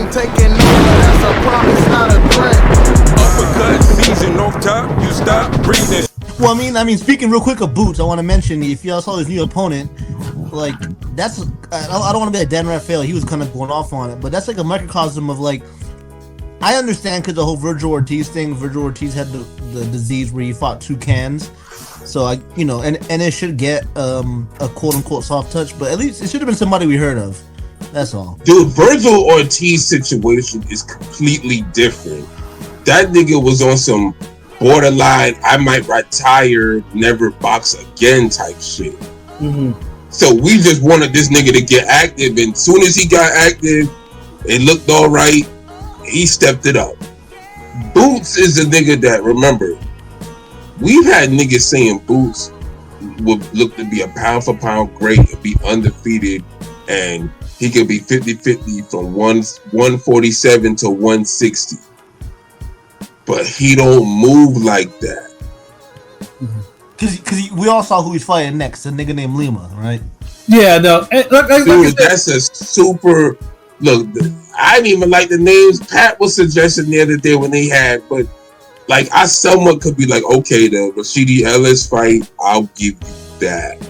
I'm taking over, that's a promise, not a threat. Uppercut season off top, you stop breathing. Well, I mean, speaking real quick of Boots, I want to mention if y'all saw his new opponent, like that's I don't want to be a Dan Raphael. He was kind of going off on it, but that's like a microcosm of like I understand because the whole Virgil Ortiz thing. Virgil Ortiz had the disease where he fought two cans, so and it should get a quote unquote soft touch, but at least it should have been somebody we heard of. That's all. Dude, Virgil Ortiz situation is completely different. That nigga was on some borderline, I might retire, never box again type shit. Mm-hmm. So we just wanted this nigga to get active, and as soon as he got active, it looked all right. He stepped it up. Boots is a nigga that, remember, we've had niggas saying Boots would look to be a pound for pound great and be undefeated, and he could be 50-50 from 147 to 160. But he don't move like that. Because we all saw who he's fighting next, a nigga named Lima, right? Yeah, no. Dude, that's a super... Look, I didn't even like the names Pat was suggesting the other day when they had, but like I somewhat could be like, okay, the Rashidi Ellis fight, I'll give you that.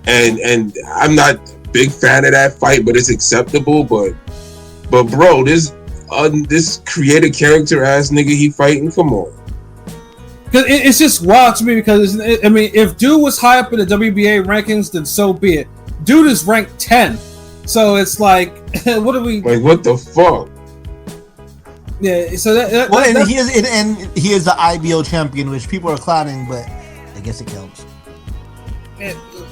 And I'm not a big fan of that fight, but it's acceptable. But bro, this creative character ass nigga he fighting, come on. Because it's just wild to me because I mean, if dude was high up in the WBA rankings, then so be it. Dude is ranked 10. So it's like, what are we? Like, what the fuck? Yeah. So he is the IBO champion, which people are clowning, but I guess it counts.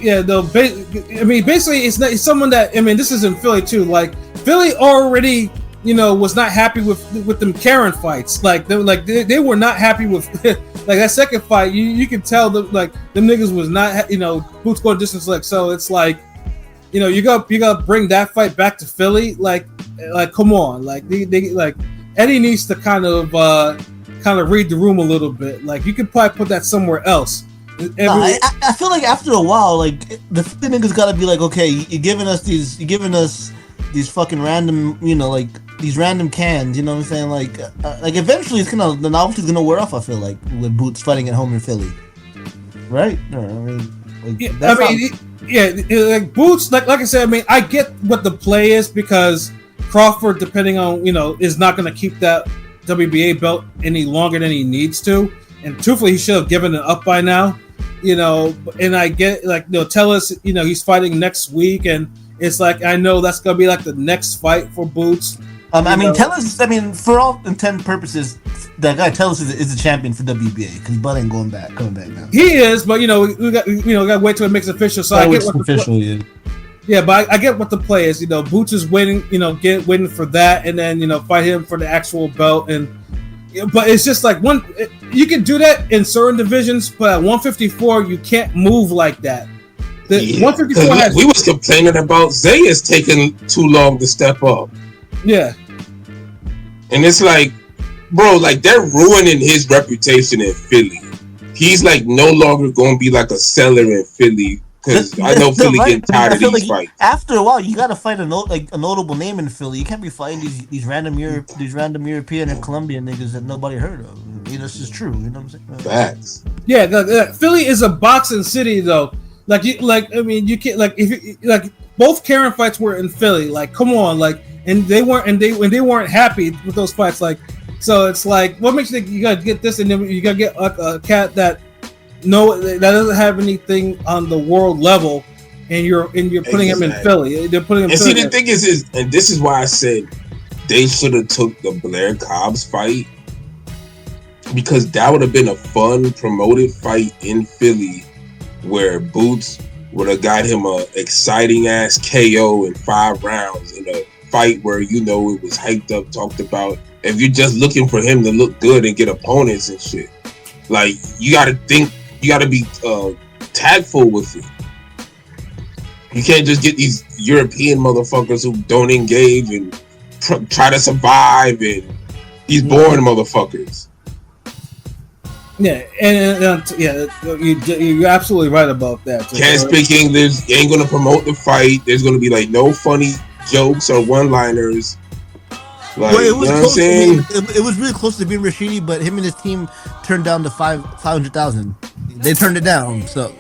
Yeah. No. I mean, basically, it's someone that this is in Philly too. Like Philly already, was not happy with them Karen fights. Like they were not happy with like that second fight. You can tell them niggas was not Boots going distance leg. So it's like. You gotta bring that fight back to Philly. Like, come on. Like, they Eddie needs to kind of read the room a little bit. Like, you could probably put that somewhere else. I feel like after a while, like the niggas gotta be like, okay, you're giving us these fucking random, these random cans. You know what I'm saying? Like eventually the novelty's gonna wear off. I feel like with Boots fighting at home in Philly, right? No, I mean. Like Boots, like I said, I get what the play is because Crawford, depending on is not going to keep that WBA belt any longer than he needs to, and truthfully, he should have given it up by now, And I get tell us, he's fighting next week, and it's like I know that's going to be like the next fight for Boots. Tell us. For all intent and purposes, that guy Tell us is the champion for WBA because Bud ain't coming back now. He is, but we got to wait till it makes official. So I get what official, yeah, but I get what the play is. Boots is waiting, waiting for that, and then fight him for the actual belt. And but it's just like you can do that in certain divisions, but at 154 you can't move like that. 154 we was complaining about Zayas taking too long to step up. Yeah. And it's like, bro, like they're ruining his reputation in Philly. He's like no longer going to be like a seller in Philly because I know Philly getting tired of these fights. After a while, you got to fight a notable name in Philly. You can't be fighting these random European and Colombian niggas that nobody heard of. This is true. You know what I'm saying? Facts. Yeah, Philly is a boxing city though. You can't both Karen fights were in Philly. Like, come on, and they weren't happy with those fights. So it's like, what makes you think you gotta get this, and then you gotta get a cat that doesn't have anything on the world level, and you're putting him in Philly. They're putting him. And see, the thing is, and this is why I said they should have took the Blair Cobbs fight because that would have been a fun promoted fight in Philly where Boots would have got him a exciting ass KO in 5 rounds in a fight where it was hyped up, talked about. If you're just looking for him to look good and get opponents and shit, like you got to be tactful with it. You can't just get these European motherfuckers who don't engage and try to survive and these boring motherfuckers. Yeah, and you're absolutely right about that. Can't speak English. Ain't gonna promote the fight. There's gonna be no funny jokes or one-liners. Like, Well, it you was know what I'm close. saying? It was really close to being Rashidi, but him and his team turned down the 500,000. They turned it down. So,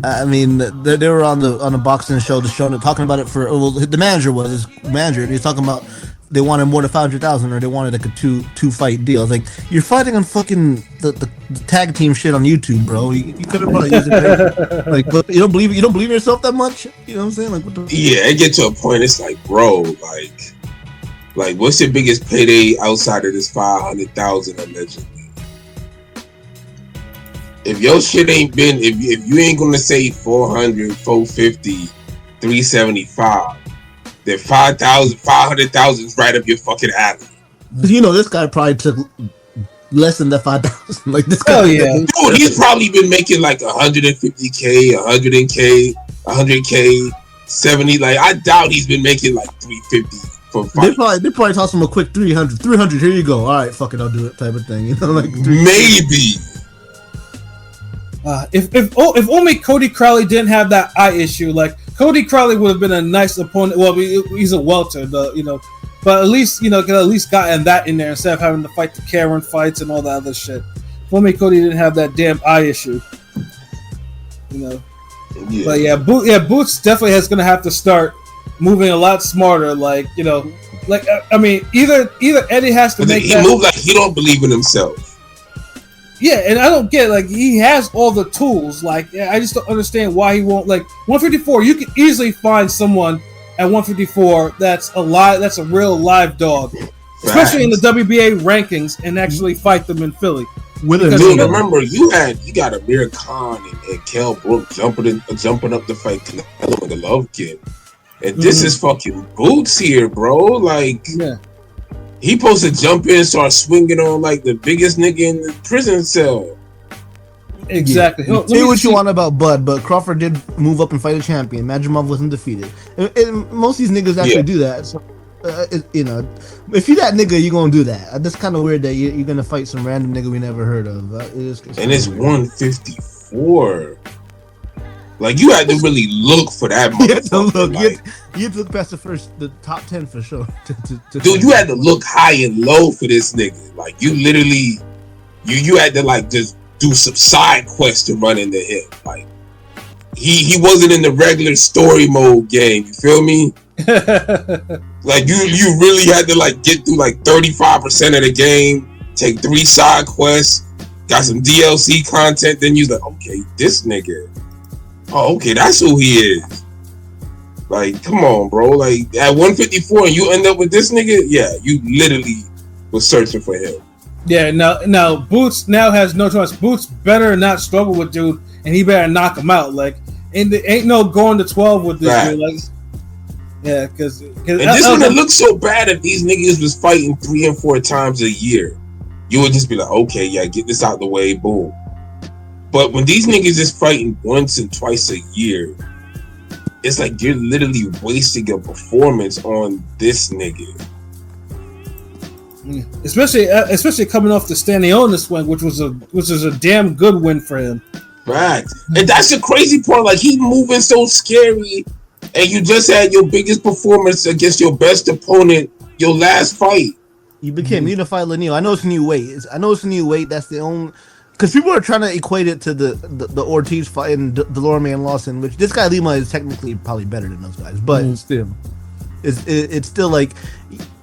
I mean, they were on the boxing show, just showing it, talking about it for. Well, the manager was his manager. He was talking about they wanted more than 500,000, or they wanted like a two fight deal. I was like, you're fighting on fucking the tag team shit on YouTube, bro. You could have probably used it. Like, but you don't believe in yourself that much. You know what I'm saying? Like, what the? Yeah, it get to a point. It's like, bro, like, what's your biggest payday outside of this 500,000 allegedly? If your shit ain't been, if you ain't gonna say 400, 450, 375, then 500,000 is right up your fucking alley. You know, this guy probably took less than that 5,000. Like this guy. Oh yeah. Dude, he's probably been making like 150K, 100K, 70. Like, I doubt he's been making like 350 for They fight. probably toss him a quick 300. Here you go. All right, fuck it, I'll do it. Type of thing. You know, like Maybe. If only Cody Crowley didn't have that eye issue, like Cody Crowley would have been a nice opponent. Well, he's a welter, but at least could at least gotten that in there instead of having to fight the Karen fights and all that other shit. If only Cody didn't have that damn eye issue, Yeah. But yeah, Boots definitely is gonna have to start moving a lot smarter. Like I mean, either Eddie has to make he that. moved like he don't believe in himself. Yeah, and I don't get like he has all the tools. Like I just don't understand why he won't. Like 154, you can easily find someone at 154 that's a real live dog, especially in the WBA rankings, and actually fight them in Philly. Dude, remember you got Amir Khan and Kell Brook jumping up to fight Canelo and the Love Kid, and this is fucking Boots here, bro. Like, yeah. He supposed to jump in and start swinging on like the biggest nigga in the prison cell. Exactly. Yeah. Say what you want about Bud, but Crawford did move up and fight a champion. Madrimov was undefeated. And most of these niggas actually do that. So, if you that nigga, you gonna do that. That's kind of weird that you're gonna fight some random nigga we never heard of. It's 154. Like, you had to really look for that motherfucker. You had to look. Like, you had to look past the top 10 for sure. Dude, you had to look high and low for this nigga. Like, you literally, you had to like just do some side quests to run into him. Like, he wasn't in the regular story mode game. You feel me? Like, you really had to like get through like 35% of the game, take 3 side quests, got some DLC content. Then you're like, okay, this nigga. Oh, okay, that's who he is. Like, come on, bro. Like, at 154 and you end up with this nigga, yeah, you literally was searching for him. Yeah, now Boots now has no choice. Boots better not struggle with dude, and he better knock him out. Like, ain't no going to 12 with this dude. Like, yeah, because and this would look so bad if these niggas was fighting 3 and 4 times a year. You would just be like, okay, yeah, get this out the way, boom. But when these niggas is fighting once and twice a year, it's like you're literally wasting a performance on this nigga. Especially coming off the Stanionis win, which was a damn good win for him. Right, and that's the crazy part. Like, he moving so scary, and you just had your biggest performance against your best opponent, your last fight. You became unified Lanier. I know it's a new weight. That's the only. Because people are trying to equate it to the Ortiz fight and Delorme and Lawson, which this guy Lima is technically probably better than those guys, but still, it's still like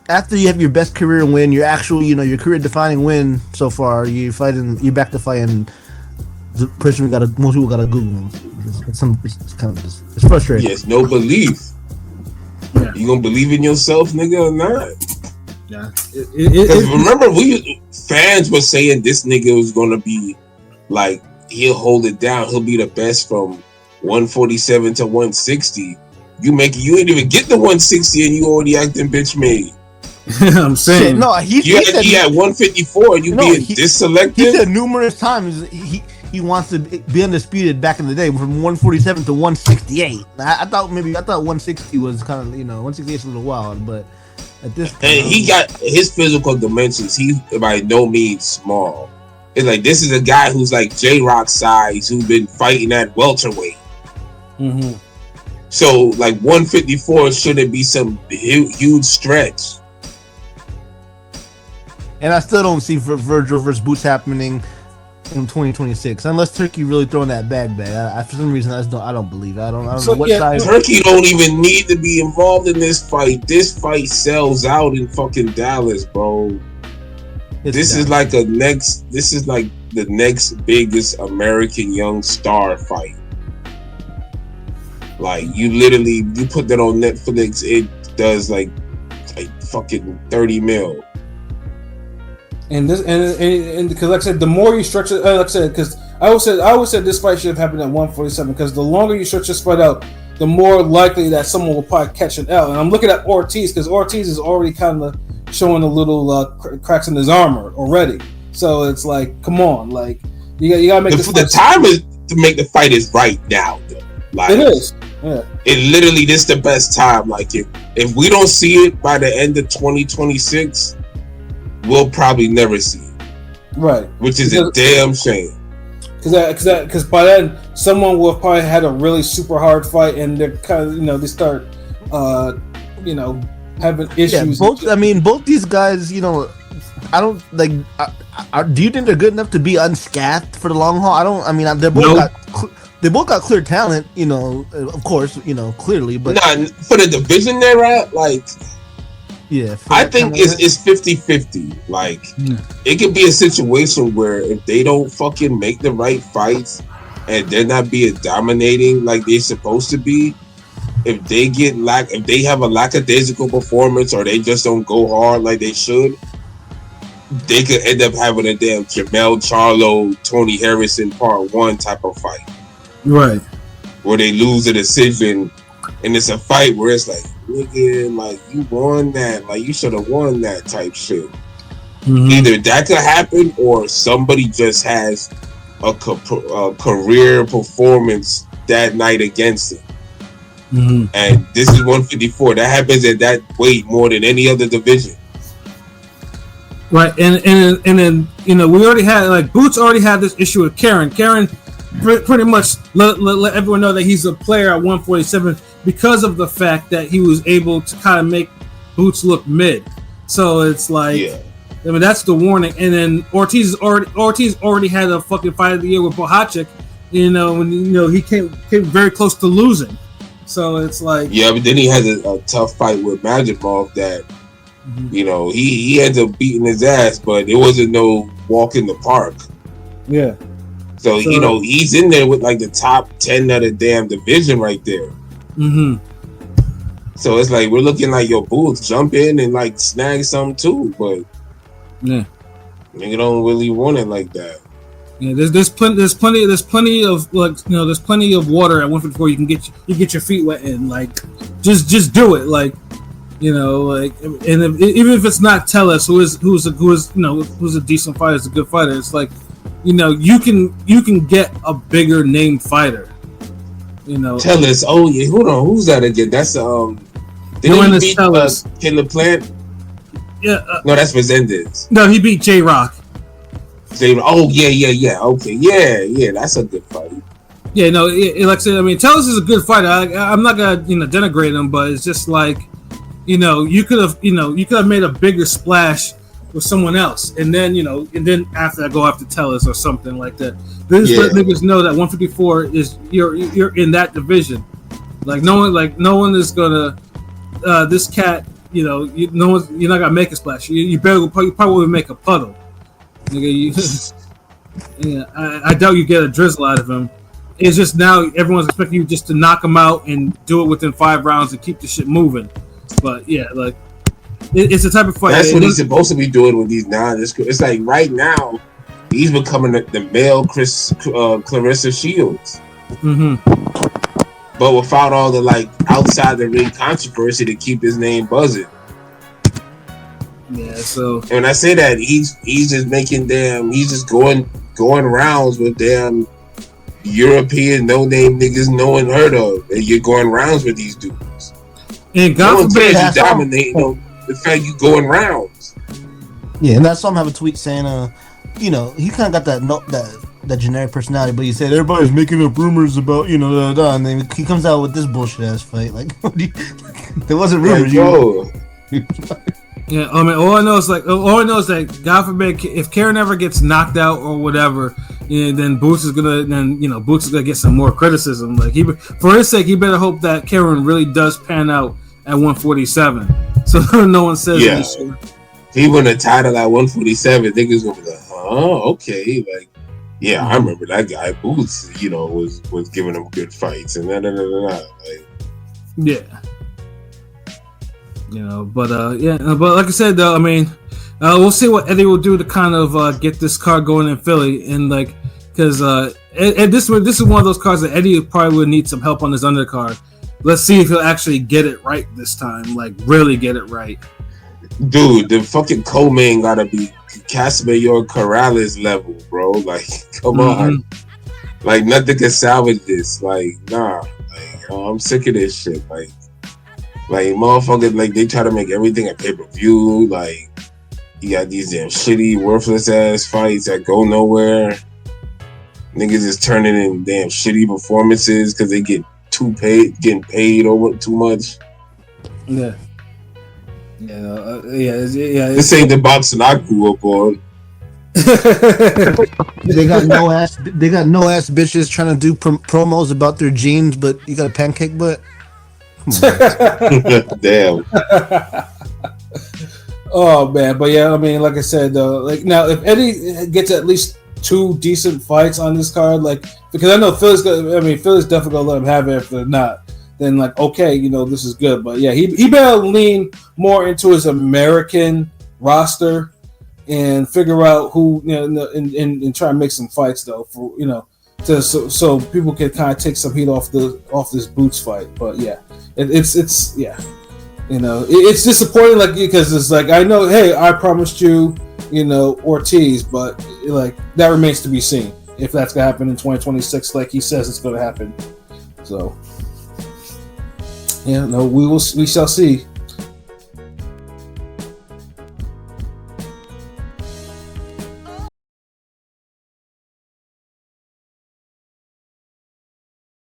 after you have your best career win, your actual your career defining win so far, you're back to fighting the person most people gotta Google. It's frustrating. Yes, no belief. Yeah. You gonna believe in yourself, nigga, or not? Yeah. Remember, fans were saying this nigga was gonna be like, he'll hold it down. He'll be the best from 147 to 160. You ain't even get the 160 and you already acting bitch made. I'm saying, shit, no, he had 154 and you being disselected. He said numerous times he wants to be undisputed back in the day from 147 to 168. I thought 160 was kind of 168 was a little wild, but. At this point, and he got his physical dimensions. He's by no means small. It's like this is a guy who's like J-Rock size, who's been fighting at welterweight. Mm-hmm. So like 154 shouldn't be some huge stretch. And I still don't see Virgil versus Boots happening in 2026 unless Turkey really throwing that bag. For some reason, I don't believe it. I don't know what side. Turkey don't even need to be involved in this fight. This fight sells out in fucking Dallas, bro. This is like the next biggest American young star fight. Like you put that on Netflix, it does like fucking 30 mil. And this and because like I said, the more you stretch it, like I said, because I always said this fight should have happened at 147. Because the longer you stretch this fight out, the more likely that someone will probably catch an L. And I'm looking at Ortiz because Ortiz is already kind of showing a little cracks in his armor already. So it's like, come on, like you gotta make the time is to make the fight is right now. Though. Like it is. Yeah. It literally this the best time. Like if we don't see it by the end of 2026. We'll probably never see it, right? Which is a damn shame. Because by then someone will have probably had a really super hard fight, and they're kind of they start having issues. Yeah, both these guys, I don't like. Do you think they're good enough to be unscathed for the long haul? I don't. I mean, they both got clear talent, of course, clearly, but for the division they're at, like. Yeah, I think it's 50-50. Like, it could be a situation where if they don't fucking make the right fights and they're not being dominating like they're supposed to be, if they have a lackadaisical performance or they just don't go hard like they should, they could end up having a damn Jamel Charlo, Tony Harrison Part 1 type of fight. Right. Where they lose a decision and it's a fight where it's like, nigga, like you won that, like you should have won that type shit. Mm-hmm. Either that could happen or somebody just has a career performance that night against it. Mm-hmm. And this is 154. That happens at that weight more than any other division. Right, and then we already had Boots already had this issue with Karen. Karen pretty much let everyone know that he's a player at 147 because of the fact that he was able to kind of make Boots look mid. So it's like, I mean, that's the warning. And then Ortiz already had a fucking fight of the year with Bohacek, when he came very close to losing. So it's like, but then he has a tough fight with Magimov that he ends up beating his ass, but it wasn't no walk in the park. Yeah. So he's in there with like the top 10 of the damn division right there. Mm-hmm. So it's like we're looking like your Boots jump in and like snag something too, but nigga don't really want it like that. Yeah, there's plenty of there's plenty of water at 154. You can get your feet wet in, like just do it, like and even if it's not Tellus, who's a decent fighter, is a good fighter. It's like you can get a bigger name fighter. Tellus. Oh yeah, hold on, who's that again? That's didn't he beat Killer Plant? Yeah. No, that's Resendez. No, he beat J-Rock. Oh yeah. Okay, yeah. That's a good fight. Yeah, no, like I said, I mean, Tellus is a good fighter. I'm not gonna denigrate him, but it's just like you could have made a bigger splash with someone else, and then after that go after Tellus or something like that. This let niggas know that 154 is you're in that division. Like no one is gonna this cat. You're not gonna make a splash. You probably would make a puddle. Nigga, I doubt you get a drizzle out of him. It's just now everyone's expecting you just to knock him out and do it within 5 rounds and keep the shit moving. But yeah, like it's the type of fight. That's what he's supposed to be doing with these now. It's like right now he's becoming the male Clarissa Shields. Mm-hmm. But without all the outside the ring controversy to keep his name buzzing. Yeah, so and when I say that, he's just making he's just going rounds with damn European no name niggas no one heard of, and you're going rounds with these dudes. And God forbid you dominate the fact you going rounds. Yeah, and that's something. Have a tweet saying, he kind of got that generic personality, but he said everybody's making up rumors about and then he comes out with this bullshit ass fight. Like, there wasn't rumors. Yeah, I mean, all I know is that God forbid if Karen ever gets knocked out or whatever, then Boots is gonna get some more criticism. Like for his sake, he better hope that Karen really does pan out at 147, so no one says anything. If he won a title at 147, niggas gonna be like, okay, like, yeah, I remember that guy Boots, was giving him good fights and like, yeah. But like I said, though, I mean, we'll see what Eddie will do to kind of get this card going in Philly, and like, because this is one of those cards that Eddie probably would need some help on his undercard. Let's see if he'll actually get it right this time, like really get it right. Dude, the fucking co-main gotta be Casamayor Corrales level, bro. Like, come on, like nothing can salvage this. Like, nah, like I'm sick of this shit. Like motherfuckers, like they try to make everything a pay-per-view. Like you got these damn shitty, worthless ass fights that go nowhere. Niggas is turning in damn shitty performances because they getting paid over too much. Yeah. This ain't the boxing I grew up on. They got no ass bitches trying to do promos about their jeans, but you got a pancake butt. Damn. Oh man, but yeah, I mean, like I said, though, like now if Eddie gets at least 2 decent fights on this card, like because I know Phil's definitely gonna let him have it. If they're not, then like okay, this is good. But yeah, he better lean more into his American roster and figure out who and try and make some fights though for so people can kind of take some heat off this Boots fight. But yeah, it's disappointing, like because it's like I know, hey, I promised you, Ortiz, but like that remains to be seen if that's gonna happen in 2026, like he says it's gonna happen. So yeah, no, we shall see.